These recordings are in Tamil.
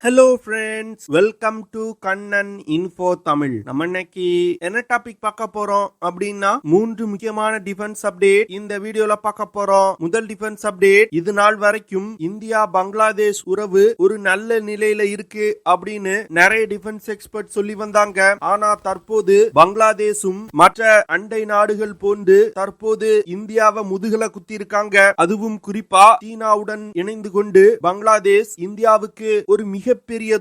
Hello friends, welcome to Kannan info Tamil. நம்ம இன்னைக்கு என்ன டாபிக் பார்க்க போறோம் அப்படின்னா 3 முக்கியமான டிஃபென்ஸ் அப்டேட் இந்த வீடியோல பார்க்க போறோம். முதல் டிஃபென்ஸ் அப்டேட், இது நாள் வரைக்கும் இந்தியா பங்களாதேஷ் உறவு ஒரு நல்ல நிலையில இருக்கு அப்படின்னு நிறைய டிஃபென்ஸ் எக்ஸ்பர்ட் சொல்லி வந்தாங்க. ஆனா தற்போது பங்களாதேஷும் மற்ற அண்டை நாடுகள் போன்று தற்போது இந்தியாவை முதுகல குத்தி இருக்காங்க. அதுவும் குறிப்பா சீனாவுடன் இணைந்து கொண்டு பங்களாதேஷ் இந்தியாவுக்கு ஒரு மிகப்பெரிய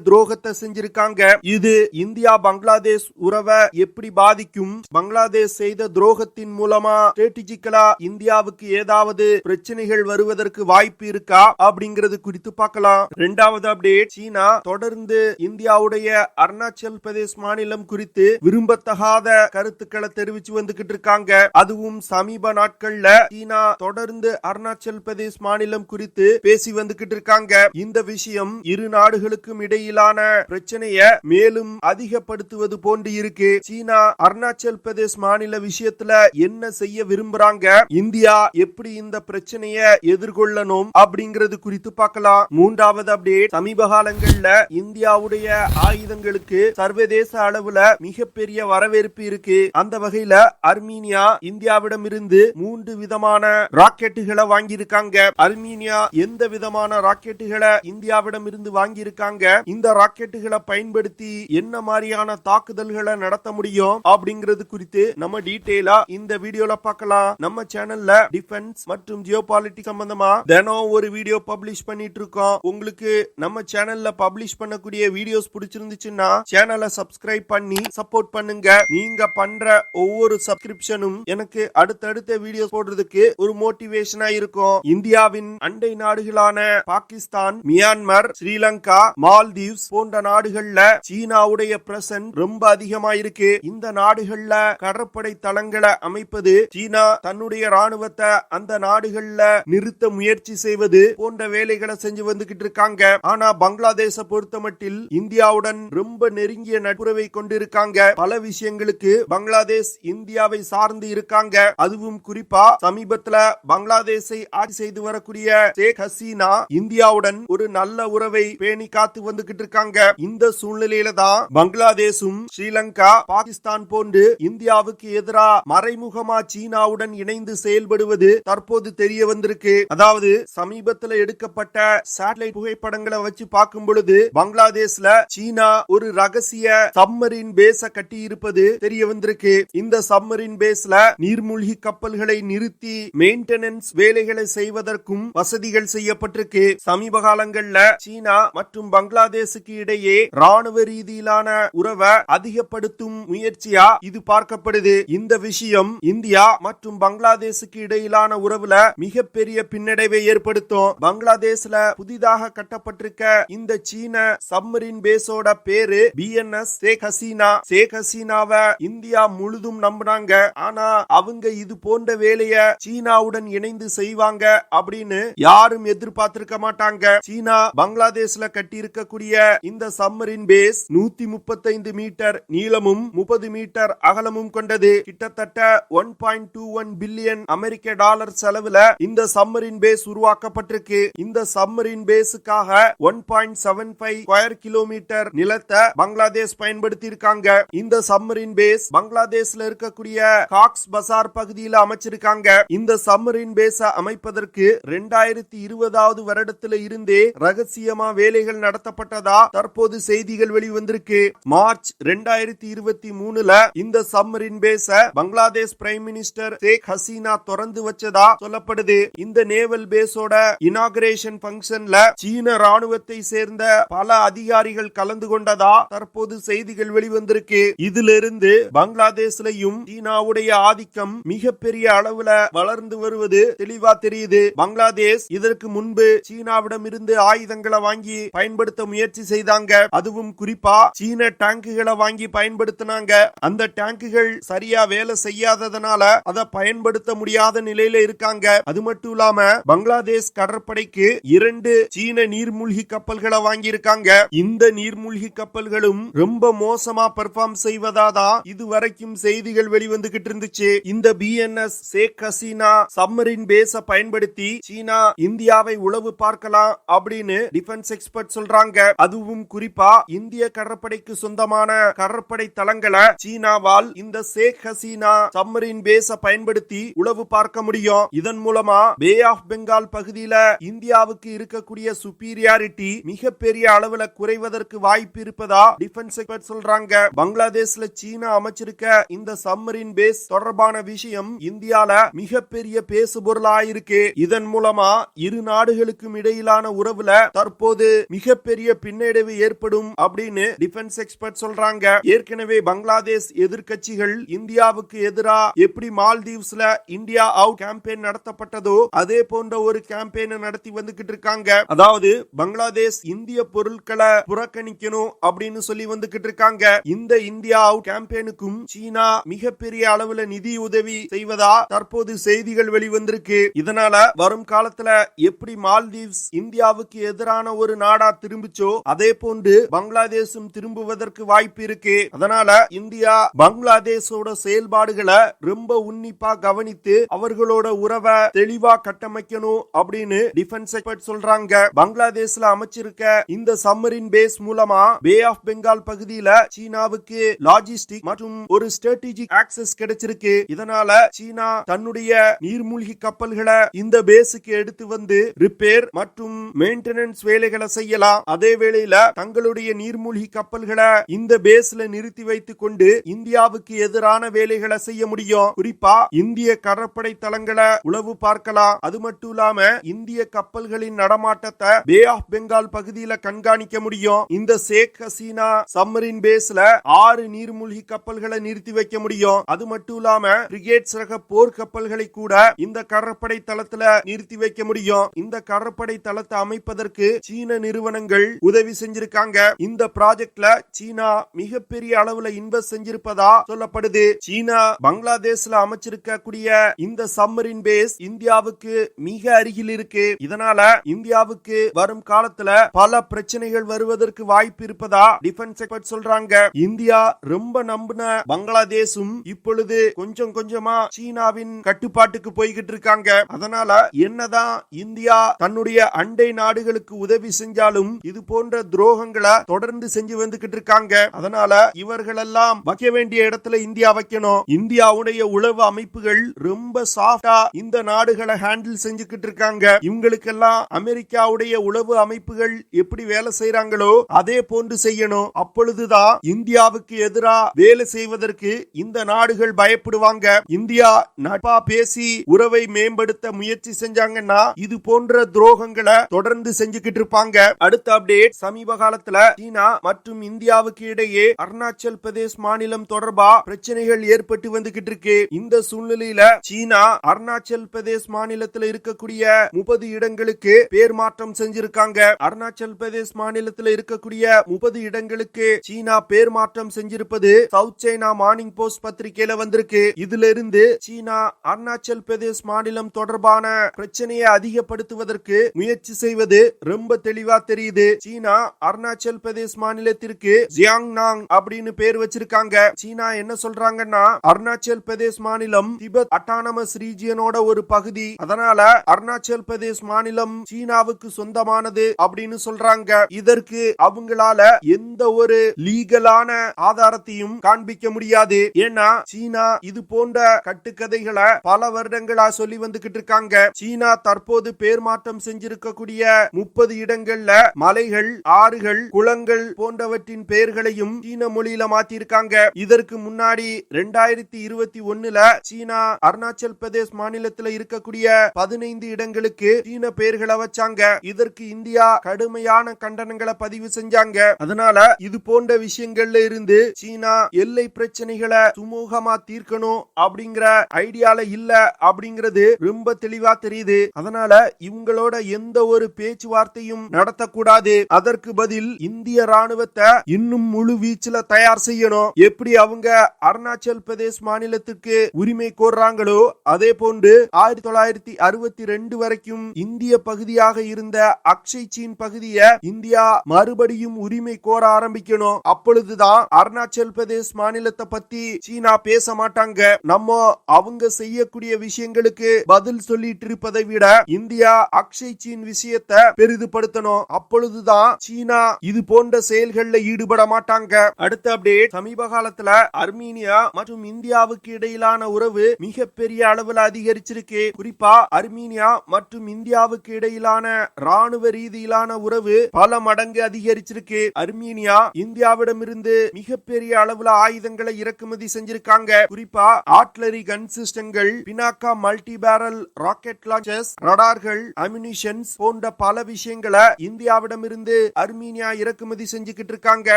துரோகத்தை செஞ்சிருக்காங்க. இது இந்தியா பங்களாதேஷ் உறவை எப்படி பாதிக்கும், பங்களாதேஷ் செய்த துரோகத்தின் மூலமா ஸ்ட்ராட்டஜிக்கலா இந்தியாவுக்கு ஏதாவது பிரச்சனைகள் வருவதற்கு வாய்ப்பு இருக்கா அப்படிங்கிறது குறித்து பார்க்கலாம். இரண்டாவது அப்டேட், சீனா தொடர்ந்து இந்தியாவுடைய அருணாச்சல் பிரதேஷ் மாநிலம் குறித்து விரும்பத்தகாத கருத்துக்களை தெரிவிச்சு வந்துகிட்டு இருக்காங்க. அதுவும் சமீப நாட்கள்ல சீனா தொடர்ந்து அருணாச்சல் பிரதேஷ் மாநிலம் குறித்து பேசி வந்துகிட்டு இருக்காங்க. இந்த விஷயம் இரு நாடுகளுக்கும் இடையிலான பிரச்சனையை மேலும் அதிகப்படுத்துவது போன்று இருக்கு. சீனா அருணாச்சல் பிரதேஷ் மாநில விஷயத்துல என்ன செய்ய விரும்புறாங்க, இந்தியா எப்படி இந்த பிரச்சனையை எதிர்கொள்ளணும் அப்படிங்கிறது குறித்து பார்க்கலாம். மூன்றாவது அப்டேட், சமீப காலங்கள்ல இந்தியாவுடைய ஆயுதங்களுக்கு சர்வதேச அளவுல மிகப்பெரிய வரவேற்பு இருக்கு. அந்த வகையில அர்மீனியா இந்தியாவிடம் இருந்து 3 விதமான ராக்கெட்டுகளை வாங்கியிருக்காங்க. அர்மீனியா எந்த விதமான ராக்கெட்டுகளை இந்தியாவிடம் இருந்து வாங்கியிருக்காங்க, இந்த ராக்கெட்டுகளை பயன்படுத்தி என்ன மாதிரியான தாக்குதல்களை நடத்த முடியும் அப்படிங்கிறது குறித்து நம்ம டீடைலா இந்த வீடியோல பார்க்கலாம். நம்ம சேனல்ல டிஃபென்ஸ் மற்றும் ஜியோபாலிட்டிக்ஸ் சம்பந்தமா தினம் ஒரு வீடியோ பப்ளிஷ் பண்ணிட்டு இருக்கோம். உங்களுக்கு நம்ம சேனல்ல பப்ளிஷ் பண்ணக்கூடிய வீடியோஸ் பிடிச்சிருந்துச்சுன்னா சேனலை சப்ஸ்கிரைப் பண்ணி சப்போர்ட் பண்ணுங்க. நீங்க பண்ற ஒவ்வொரு சப்ஸ்கிரிப்ஷனும் எனக்கு அடுத்தடுத்த வீடியோஸ் போடுறதுக்கு ஒரு மோட்டிவேஷனா இருக்கும். இந்தியாவின் அண்டை நாடுகளான பாகிஸ்தான், மியான்மர், ஸ்ரீலங்கா, மால்தீவ்ஸ் போன்ற நாடுகள்ல சீனாவுடைய பிரசன்ட் ரொம்ப அதிகமா இருக்கு. இந்த நாடுகள்ல கடற்படை தளங்களை அமைப்பது, சீனா தன்னுடைய ராணுவத்தை அந்த நாடுகள்ல நிறுத்த முயற்சி செய்வது போன்ற வேலைகளை செஞ்சு வந்துகிட்டு இருக்காங்க. ஆனா பங்களாதேஷ பொறுத்தமட்டில் இந்தியாவுடன் ரொம்ப நெருங்கிய நட்புறவை கொண்டிருக்காங்க. பல விஷயங்களுக்கு பங்களாதேஷ் இந்தியாவை சார்ந்து இருக்காங்க. அதுவும் குறிப்பா சமீபத்துல பங்களாதேஷை ஆட்சி செய்து வரக்கூடிய ஷேக் ஹசீனா இந்தியாவுடன் ஒரு நல்ல உறவை பேணி காத்து வந்துகிட்டு இருக்காங்க. இந்த சூழ்நிலையில தான் பங்களாதேஷும் ஸ்ரீலங்கா, பாகிஸ்தான் போன்று இந்தியாவுக்கு எதிராக மறைமுகமா சீனாவுடன் இணைந்து செயல்படுவது தற்போது தெரிய வந்திருக்கு. அதாவது சமீபத்தில் எடுக்கப்பட்ட சேட்டலைட் புகைப்படங்களை வச்சு பார்க்கும் பொழுது பங்களாதேஷ்ல சீனா ஒரு ரகசிய சப்மரீன் பேஸ கட்டி இருப்பது தெரிய வந்திருக்கு. இந்த சப்மரீன் பேஸ்ல நீர்மூழ்கி கப்பல்களை நிறுத்தி மெயின்டெனன்ஸ் வேலைகளை செய்வதற்கும் வசதிகள் செய்யப்பட்டிருக்கு. சமீப காலங்கள்ல சீனா மற்றும் பங்களாதேஷுக்கு இடையே ராணுவ ரீதியிலான உறவை அதிகப்படுத்தும் முயற்சியா இது பார்க்கப்படுது. இந்த விஷயம் இந்தியா மற்றும் பங்களாதேஷுக்கு இடையிலான உறவுல மிகப்பெரிய பின்னடைவை ஏற்படுத்தும். பங்களாதேஷ்ல புதிதாக கட்டப்பட்டிருக்க இந்த சீன சப்மரீன் பேஸோட பேரு BNS ஷேக் ஹசீனா. ஷேக் ஹசீனாவை இந்தியா முழுதும் நம்பினாங்க. ஆனா அவங்க இது போன்ற வேலையை சீனாவுடன் இணைந்து செய்வாங்க அப்படின்னு யாரும் எதிர்பார்த்திருக்க மாட்டாங்க. சீனா பங்களாதேஷ்ல கட்டி இருக்கக்கூடிய இந்த சப்மரீன் பேஸ் 135 மீட்டர் நீளமும் 30 மீட்டர் அகலமும் கொண்டது. கிட்டத்தட்ட 1.21 பில்லியன் அமெரிக்க டாலர் செலவுல இந்த சப்மரீன் பேஸ் உருவாக்கப்பட்டிருக்கு. இந்த சப்மரீன் பேஸுக்காக 1.75 ஸ்கொயர் கிலோமீட்டர் நிலத்தை பங்களாதேஷ் பயன்படுத்தி இருக்காங்க. இந்த சப்மரீன் பேஸ் பங்களாதேஷ்ல இருக்கக்கூடிய காக்ஸ் பசார் பகுதியில் அமைச்சிருக்காங்க. இந்த சப்மரீன் பேஸ அமைப்பதற்கு 2020 வருடத்துல இருந்தே ரகசியமா வேலைகள் நடத்தப்பட்டதா தற்போது செய்திகள் வெளிவந்திருக்கு. மார்ச் 2023ல இந்த submarine பேஸ Bangladesh prime minister Sheikh Hasina திறந்து வச்சதா சொல்லப்படுது. இந்த நேவல் பேஸோட இனாகரேஷன் ஃபங்க்ஷன்ல சீன ராணுவத்தை சேர்ந்த பல அதிகாரிகள் கலந்து கொண்டதா தற்போது செய்திகள் வெளிவந்திருக்கு. இதிலிருந்து பங்களாதேஷ்லயும் சீனாவுடைய ஆதிக்கம் மிகப்பெரிய அளவுல வளர்ந்து வருவது தெளிவா தெரியுது. பங்களாதேஷ் இதற்கு முன்பு சீனாவிடம் இருந்து ஆயுதங்களை வாங்கி பயன்படுத்த முயற்சி செய்தாங்க. அதுவும் குறிப்பா சீன டேங்குகளை வாங்கி பயன்படுத்தினாங்க. அந்த டேங்குகள் சரியா வேலை செய்யாததனால அதை பயன்படுத்த முடியாத நிலையில இருக்காங்க. அது மட்டும் இல்லாம பங்களாதேஷ் கடற்படைக்கு 2 சீன நீர்மூழ்கி கப்பல்களை வாங்கி இருக்காங்க. இந்த நீர்மூழ்கி கப்பல்களும் ரொம்ப மோசமா பெர்ஃபார்ம் செய்வதாதான் இதுவரைக்கும் செய்திகள் வெளிவந்துகிட்டு இருந்துச்சு. இந்த BNS ஷேக் ஹசீனா சப்மரீன் பேஸ பயன்படுத்தி சீனா இந்தியாவை உளவு பார்க்கலாம் அப்படின்னு டிஃபென்ஸ் எக்ஸ்பர்ட் சொல்றாங்க. சொல்றாங்க. அதுவும் குறிப்பா இந்திய கடற்படைக்கு சொந்தமான கடற்படை தளங்களை சீனாவால் இந்த ஷேக் ஹசீனா சப்மரீன் பேஸ பயன்படுத்தி உளவு பார்க்க முடியும். இதன் மூலமா பே ஆஃப் பெங்கால் பகுதியில இந்தியாவுக்கு இருக்கக்கூடிய சுப்பீரியாரிட்டி மிகப்பெரிய அளவுல குறைவதற்கு வாய்ப்பு இருப்பதா டிஃபென்ஸ் எக்ஸ்பர்ட் சொல்றாங்க. பங்களாதேஷ்ல சீனா அமைச்சிருக்க இந்த சப்மரீன் பேஸ் தொடர்பான விஷயம் இந்தியால மிகப்பெரிய பேசுபொருளா இருக்கு. இதன் மூலமா இரு நாடுகளுக்கும் இடையிலான உறவுல தற்போது மிகப்பெரிய பின்னடைவு ஏற்படும் அப்படின்னு டிஃபென்ஸ் எக்ஸ்பர்ட் சொல்றாங்க. ஏற்கனவே பங்களாதேஷ் எதிர்க்கட்சிகள் இந்தியாவுக்கு எதிரா எப்படி மால்தீவ்ஸ்ல இந்தியா அவுட் கேம்பெயின் நடத்தப்பட்டதோ அதே போன்ற ஒரு கேம்பெயின் நடத்தி வந்துகிட்டு இருக்காங்க. அதாவது பங்களாதேஷ் இந்திய பொருட்களை புறக்கணிக்கணும் அப்படின்னு சொல்லி வந்துகிட்டு இருக்காங்க. இந்த இந்தியா அவுட் கேம்பெயினுக்கும் சீனா மிகப்பெரிய அளவுல நிதி உதவி செய்வதா தற்போது செய்திகள் வெளிவந்திருக்கு. இதனால வரும் காலத்துல எப்படி மால்தீவ்ஸ் இந்தியாவுக்கு எதிரான ஒரு நாடா திரும்பிச்சோ அதே போன்று பங்களாதேஷும் திரும்புவதற்கு வாய்ப்பு இருக்கு. அதனால இந்தியா பங்களாதேஷோட செயல்பாடுகளை ரொம்ப உன்னிப்பா கவனித்து அவர்களோட உறவை தெளிவா கட்டமைக்கணும் அப்படின்னு டிஃபென்ஸ் எக்ஸ்பர்ட் சொல்றாங்க. பங்களாதேஷ்ல அமைச்சிருக்க இந்த சப்மரீன் பேஸ் மூலமா பே ஆஃப் பெங்கால் பகுதியில சீனாவுக்கு லாஜிஸ்டிக் மற்றும் ஒரு ஸ்ட்ராட்டஜிக் ஆக்சஸ் கிடைச்சிருக்கு. இதனால சீனா தன்னுடைய நீர்மூழ்கி கப்பல்களை இந்த பேஸுக்கு எடுத்து வந்து ரிப்பேர் மற்றும் மெயின்டெனன்ஸ் வேலைகளை செய்யலாம். அதே வேளையில தங்களுடைய நீர்மூழ்கி கப்பல்களை இந்த பேஸ்ல நிறுத்தி வைத்துக் கொண்டு இந்தியாவுக்கு எதிரான வேலைகளை செய்ய முடியும். குறிப்பா இந்திய கடற்படை தளங்களை உளவு பார்க்கலாம். அது மட்டும் இல்லாம இந்திய கப்பல்களின் நடமாட்டத்தை பே ஆஃப் பெங்கால் பகுதியில கண்காணிக்க முடியும். இந்த ஷேக் ஹசீனா சப்மரீன் பேஸ்ல 6 நீர்மூழ்கி கப்பல்களை நிறுத்தி வைக்க முடியும். அது மட்டும் இல்லாம பிரிகேட்ஸ் ரக போர் கப்பல்களை கூட இந்த கடற்படை தளத்துல நிறுத்தி வைக்க முடியும். இந்த கடற்படை தளத்தை அமைப்பதற்கு சீன நிறுவனங்கள் உதவி செஞ்சிருக்காங்க. இந்த ப்ராஜெக்ட்ல சீனா மிகப்பெரிய அளவுல இன்வெஸ்ட் செஞ்சிருப்பதா சொல்லப்படுது. சீனா பங்களாதேஷ்ல அமைச்சிருக்க கூடிய இந்த சப்மரீன் பேஸ் இந்தியாவுக்கு மிக அருகில் இருக்கு. இதனால இந்தியாவுக்கு வரும் காலத்துல பல பிரச்சனைகள் வருவதற்கு வாய்ப்பு இருப்பதா டிஃபென்ஸ் எக்ஸ்பர்ட் சொல்றாங்க. இந்தியா ரொம்ப நம்பின பங்களாதேஷும் இப்பொழுது கொஞ்சம் கொஞ்சமா சீனாவின் கட்டுப்பாட்டுக்கு போய்கிட்டு இருக்காங்க. அதனால என்னதான் இந்தியா தன்னுடைய அண்டை நாடுகளுக்கு உதவி செஞ்சாலும் இது போன்ற துரோகங்களை தொடர்ந்து செஞ்சு வந்துகிட்டு இருக்காங்க. அதனால இவர்கள் எல்லாம் வைக்க வேண்டிய இடத்துல இந்தியா வைக்கணும். இந்தியாவுடைய உளவு அமைப்புகள் ரொம்ப சாஃப்டா இந்த நாடுகளை ஹேண்டில் செஞ்சுக்கிட்டு இருக்காங்க. இவங்களுக்கெல்லாம் அமெரிக்காவுடைய உளவு அமைப்புகள் எப்படி வேலை செய்யறாங்களோ அதே போன்று செய்யணும். அப்பொழுதுதான் இந்தியாவுக்கு எதிராக வேலை செய்வதற்கு இந்த நாடுகள் பயப்படுவாங்க. இந்தியா நட்பா பேசி உறவை மேம்படுத்த முயற்சி செஞ்சாங்கன்னா இது போன்ற துரோகங்களை தொடர்ந்து செஞ்சுக்கிட்டு இருப்பாங்க. அடுத்த அப்டேட், சமீப காலத்துல சீனா மற்றும் இந்தியாவுக்கு இடையே அருணாச்சல் பிரதேஷ் மாநிலம் தொடர்பா பிரச்சனைகள் ஏற்பட்டு வந்துகிட்டு இருக்கு. இந்த சூழ்நிலையில சீனா அருணாச்சல் பிரதேஷ் மாநிலத்தில் இருக்கக்கூடிய 30 இடங்களுக்கு பேர் மாற்றம் செஞ்சிருக்காங்க. அருணாச்சல் பிரதேஷ் மாநிலத்தில் இருக்கக்கூடிய 30 இடங்களுக்கு சீனா பேர் மாற்றம் செஞ்சிருப்பது சவுத் சைனா மார்னிங் போஸ்ட் பத்திரிகையில வந்திருக்கு. இதுல இருந்து சீனா அருணாச்சல் பிரதேஷ் மாநிலம் தொடர்பான பிரச்சனையை அதிகப்படுத்துவதற்கு முயற்சி செய்வது ரொம்ப தெளிவா தெரியுது. சீனா அருணாச்சல் பிரதேஷ் மாநிலத்திற்கு ஜியாங்னாங் அப்படின்னு பேர் வச்சிருக்காங்க. சீனா என்ன சொல்றாங்கன்னா அருணாச்சல் பிரதேஷ் மாநிலம் திபெத் அட்டானமஸ் ரீஜியனோட ஒரு பகுதி. அதனால அருணாச்சல் பிரதேஷ் மாநிலம் சீனாவுக்கு சொந்தமானது அப்படின்னு சொல்றாங்க. இதற்கு அவங்களால எந்த ஒரு லீகலான ஆதாரத்தையும் காண்பிக்க முடியாது. ஏன்னா சீனா இது போன்ற கட்டுக்கதைகளை பல வருடங்களா சொல்லி வந்துகிட்டு இருக்காங்க. சீனா தற்போது பேர் மாற்றம் செஞ்சிருக்கக்கூடிய 30 இடங்கள்ல மலைகள், ஆறுகள், குளங்கள் போன்றவற்றின் பெயர்களையும் சீன மொழியில மாத்திருக்காங்க. இதற்கு முன்னாடி 2021ல சீனா அருணாச்சல் பிரதேஷ் மாநிலத்தில் இருக்கக்கூடிய 15 இடங்களுக்கு சீன பெயர்களை வச்சாங்க. இதற்கு இந்தியா கடுமையான கண்டனங்களை பதிவு செஞ்சாங்க. அதனால இது போன்ற விஷயங்கள்ல இருந்து சீனா எல்லை பிரச்சனைகளை சுமூகமா தீர்க்கணும் அப்படிங்கிற ஐடியால இல்ல அப்படிங்கிறது ரொம்ப தெளிவா தெரியுது. அதனால இவங்களோட எந்த ஒரு பேச்சுவார்த்தையும் நடத்தக்கூடாது. அதற்கு பதில் இந்திய ராணுவத்தை இன்னும் முழு வீச்சுல தயார் செய்யணும். எப்படி அவங்க அருணாச்சல் பிரதேஷ் மாநிலத்துக்கு உரிமை கோர்றாங்களோ அதே போன்று 1962 வரைக்கும் இந்திய பகுதியாக இருந்த அக்ஷய் சீன் பகுதியை இந்தியா மறுபடியும் உரிமை கோர ஆரம்பிக்கணும். அப்பொழுதுதான் அருணாச்சல் பிரதேஷ் மாநிலத்தை பத்தி சீனா பேச மாட்டாங்க. நம்ம அவங்க செய்யக்கூடிய விஷயங்களுக்கு பதில் சொல்லிட்டு இருப்பதை விட இந்தியா அக்ஷய் சீன் விஷயத்தை பெரிதுபடுத்தணும். அப்பொழுது அப்பொழுதுதான் சீனா இது போன்ற செயல்களில் ஈடுபட மாட்டாங்க. அடுத்த அப்டேட், சமீப காலத்துல அர்மீனியா மற்றும் இந்தியாவுக்கு இடையிலான உறவு மிகப்பெரிய அளவில் அதிகரிச்சிருக்கு. குறிப்பா அர்மீனியா மற்றும் இந்தியாவுக்கு இடையிலான ராணுவ ரீதியிலான உறவு பல மடங்கு அதிகரிச்சிருக்கு. அர்மீனியா இந்தியாவிடமிருந்து மிகப்பெரிய அளவுல ஆயுதங்களை இறக்குமதி செஞ்சிருக்காங்க. குறிப்பா ஆர்ட்லரி கன் சிஸ்டங்கள், Pinaka multi barrel rocket launchers, ரடார்கள், அம்யூனிஷன்ஸ் போன்ற பல விஷயங்களை இந்தியாவிடமிருந்து அர்மீனியா இறக்குமதி செஞ்சுக்கிட்டு இருக்காங்க.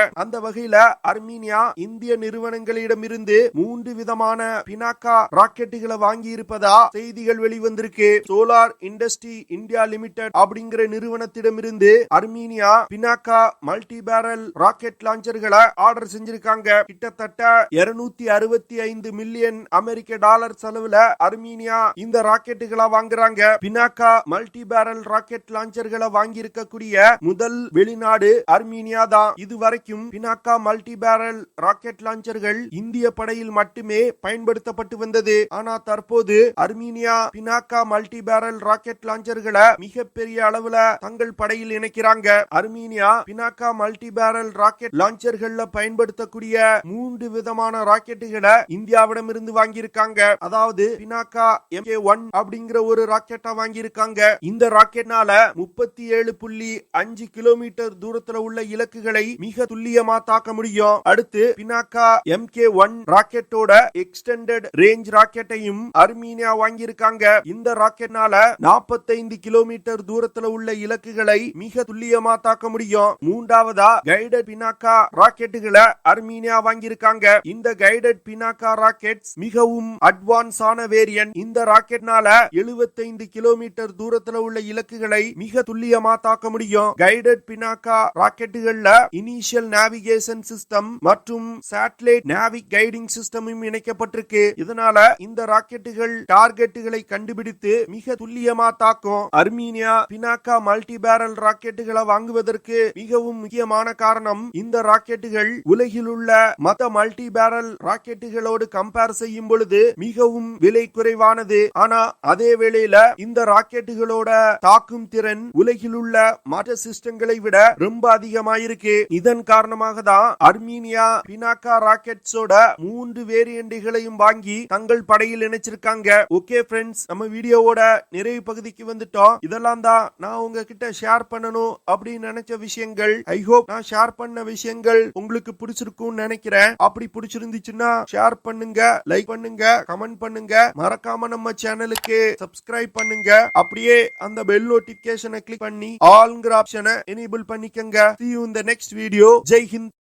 அந்த வகையில அர்மீனியா இந்திய நிறுவனங்களிடமிருந்து 3 விதமான பினாக்கா ராக்கெட்டுகளை வாங்கி இருப்பதா செய்திகள் வெளிவந்திருக்கு. சோலார் இண்டஸ்ட்ரி இந்தியா லிமிடெட் அப்படிங்கிற நிறுவனத்திடமிருந்து Armenia Pinaka multi barrel rocket லான்ச்சர்களை ஆர்டர் செஞ்சிருக்காங்க. கிட்டத்தட்ட 265 மில்லியன் அமெரிக்க டாலர் செலவுல அர்மீனியா இந்த ராக்கெட்டுகளை வாங்குறாங்க. பினாக்கா மல்டி பேரல் ராக்கெட் லான்ச்சர்களை வாங்கி இருக்கக்கூடிய முதல் வெளிநாடு அர்மீனியா தான். இதுவரைக்கும் பினாக்கா மல்டி பேரல் ராக்கெட் லான்ச்சர்கள் இந்திய படையில் மட்டுமே பயன்படுத்தப்பட்டு வந்தது. ஆனா தற்போது Armenia Pinaka multi barrel rocket லான்ச்சர்களை மிகப்பெரிய அளவுல தங்கள் படையில் இணைக்கிறாங்க. Armenia Pinaka multi barrel rocket லான்ச்சர்கள்ல பயன்படுத்தக்கூடிய 3 விதமான ராக்கெட்டுகளை இந்தியாவிடமிருந்து வாங்கியிருக்காங்க. அதாவது பினாக்கா MK1 அப்படிங்கிற ஒரு ராக்கெட்டா வாங்கியிருக்காங்க. இந்த ராக்கெட்னால 37.5 கிலோமீட்டர் தூரத்துல உள்ள இலக்குகளை மிக துல்லியமா தாக்க முடியும். அடுத்து பினாக்கா MK1 ராக்கெட்டோட எக்ஸ்டெண்டட் ரேஞ்ச் ராக்கெட்டையும் அர்மீனியா வாங்கியிருக்காங்க. இந்த ராக்கெட்னால 45 கிலோமீட்டர் தூரத்துல உள்ள இலக்குகளை மிக துல்லியமா தாக்க முடியும். மூன்றாவதா கைடட் பினாக்கா ராக்கெட்டுகளை அர்மீனியா வாங்கியிருக்காங்க. இந்த கைடட் பினாக்கா ராக்கெட்ஸ் மிகவும் அட்வான்ஸ் ஆன வேரியன்ட். இந்த ராக்கெட்னால 75 கிலோமீட்டர் தூரத்துல உள்ள இலக்குகளை மிக துல்லியமா தாக்க முடியும். கைடட் பினாக்கா ராக்கெட்டுகள்ல இனிஷியல் நேவிகேஷன் சிஸ்டம் மற்றும் சேட்டலைட் நேவிக் கைடிங் சிஸ்டமும் இணைக்கப்பட்டிருக்கு. இதனால இந்த ராக்கெட்டுகள் டார்கெட்டுகளை கண்டுபிடித்து மிக துல்லியமா தாக்கும். அர்மீனியா பினாக்கா மல்டி பேரல் ராக்கெட்டுகளை வாங்குவதற்கு மிகவும் முக்கியமான காரணம், இந்த ராக்கெட்டுகள் உலகில் உள்ள மற்ற மல்டி பேரல் ராக்கெட்டுகளோடு கம்பேர் செய்யும் பொழுது மிகவும் விலை குறைவானது. ஆனா அதே வேளையில இந்த ராக்கெட்டுகளோட தாக்கும் திறன் உலகில் உள்ள மற்ற சிஸ்டங்களை விட ரொம்ப அதிகமாயிருக்கு. இதன் காரணமாக தான் அர்மீனியா பினாக்கா ராக்கெட்ஸோட 3 வேரியண்ட்களையும் வாங்கி தங்கள் படையில் இணைச்சிருக்காங்க. ஓகே ஃப்ரெண்ட்ஸ், நம்ம வீடியோவோட நிறைவு பகுதிக்கு வந்துட்டோம். இதெல்லாம் தான் நான் உங்ககிட்ட ஷேர் பண்ணணும் அப்படின்னு நினைச்ச விஷயங்கள். ஐ ஹோப் நான் ஷேர் பண்ண விஷயங்கள் உங்களுக்கு பிடிச்சிருக்கும்னு நினைக்கிறேன். அப்படி பிடிச்சிருந்துச்சுன்னா ஷேர் பண்ணுங்க, லைக் பண்ணுங்க, கமெண்ட் பண்ணுங்க. மறக்காம நம்ம சேனலுக்கு சப்ஸ்கிரைப் பண்ணுங்க. அப்படியே அந்த பெல் நோட்டிபிகேஷனை கிளிக் பண்ணி ஆல்ங்கிற ஆப்ஷனை எனேபிள் பண்ணிக்கங்க. See you in the next video. Jai Hind.